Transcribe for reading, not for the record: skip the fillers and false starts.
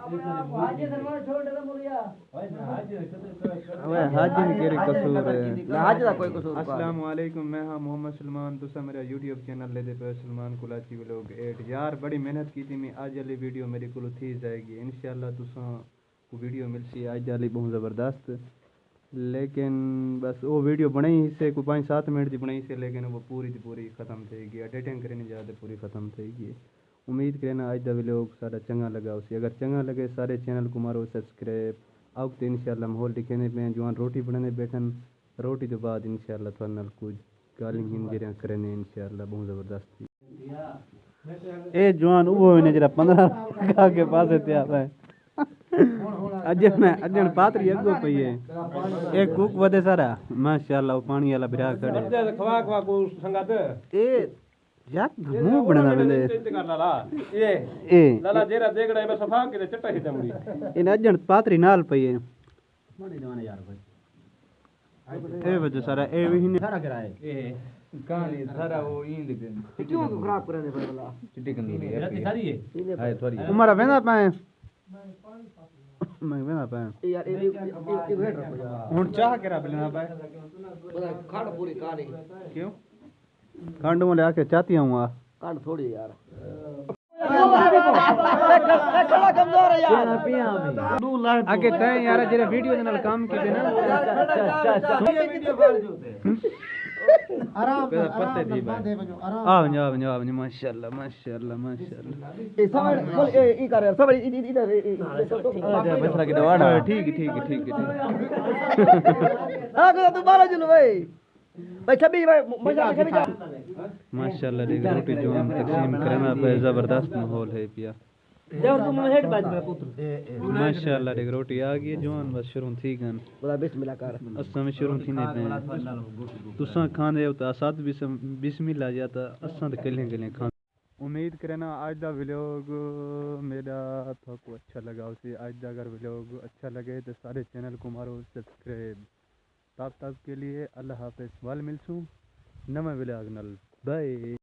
अस्सलाम वालेकुम, मैं हाँ मोहम्मद सलमान। तुसा मेरा यूट्यूब चैनल लेदे पे सलमान कुलाची व्लॉग 8 यार बड़ी मेहनत की थी। मैं आज वाली वीडियो मेरे को थी जाएगी इंशाल्लाह। तुसा को वीडियो मिलसी आज वाली बहुत ज़बरदस्त, लेकिन बस वो वीडियो बनाई से कोई 5-7 मिनट की बनाई से, लेकिन वो पूरी की पूरी ख़त्म थे गई। एडिटिंग करने ज़्यादा पूरी ख़त्म थे गई। उम्मीद करना आज का व्लॉग सारा चंगा लगा उसी। अगर चंगा लगे सारे चैनल को मारो सब्सक्राइब। अब तो इंशाल्लाह माहौल दिखाने पे जवान रोटी बनाने बैठन, रोटी के बाद इंशाल्लाह थोड़ा नाल कुछ गालिंग हिंदी करने इंशाल्लाह बहुत ज़बरदस्त। ए जवान वो ने जरा 15 का के पास तैयार है अजन पात्री अगो पई है एक कुक वदे सारा माशाल्लाह पानी वाला बिरा खड़े खवा खवा को संगत ए याक मुंह बनना बंदे कर लाला ए लाला जेरा देगड़ा में सफा के चट्टा ही दमड़ी इन अजन पात्री नाल पई है मोने जवान यार भाई ए वजह सारा ए भी सारा कराए ए कहानी सारा वो इंद के क्यों खराब करने पर वाला चिट्टी कंदूरी है सारी है हाय थोड़ी तुम्हारा वेंदा पाए मैं वेंदा पाए यार एक वेट रखो यार हुन चाह केरा बिलना पाए खंड पूरी कहानी क्यों खंड में लेके चाहती हूं आ खंड थोड़ी यार खड़ा कमजोर है यार पिया में आगे तय यार जेरे वीडियो के नाल काम कीते ना वीडियो बाल जोते आराम पत्ते थी भाई आ वंजा माशाल्लाह माशाल्लाह माशाल्लाह ए सब ए कर यार सब इधर बसरा के दवाड़ा ठीक हां तू बाला जुल भाई छबी भाई मजा छबी माशाल्लाह रे रोटी जो तकसीम करना पे जबरदस्त माहौल है पिया देवर तुम हेड बाज मेरा पुत्र माशाल्लाह रे रोटी आ गई जवान बस शुरू थी गन बड़ा बिस्मिल्लाह कर असा में शुरू थी ने पे तुसा खाने होता साथ बिस्मिल्लाह जाता असा तो कले खान। उम्मीद करना आज दा व्लॉग मेरा आपको अच्छा लगा उसे। आज दा अगर व्लॉग अच्छा लगे तो सारे चैनल को मारो सब्सक्राइब। तब के लिए अल्लाह हाफिज़। वाल मिलसूं नवा व्लॉग नाल बाय।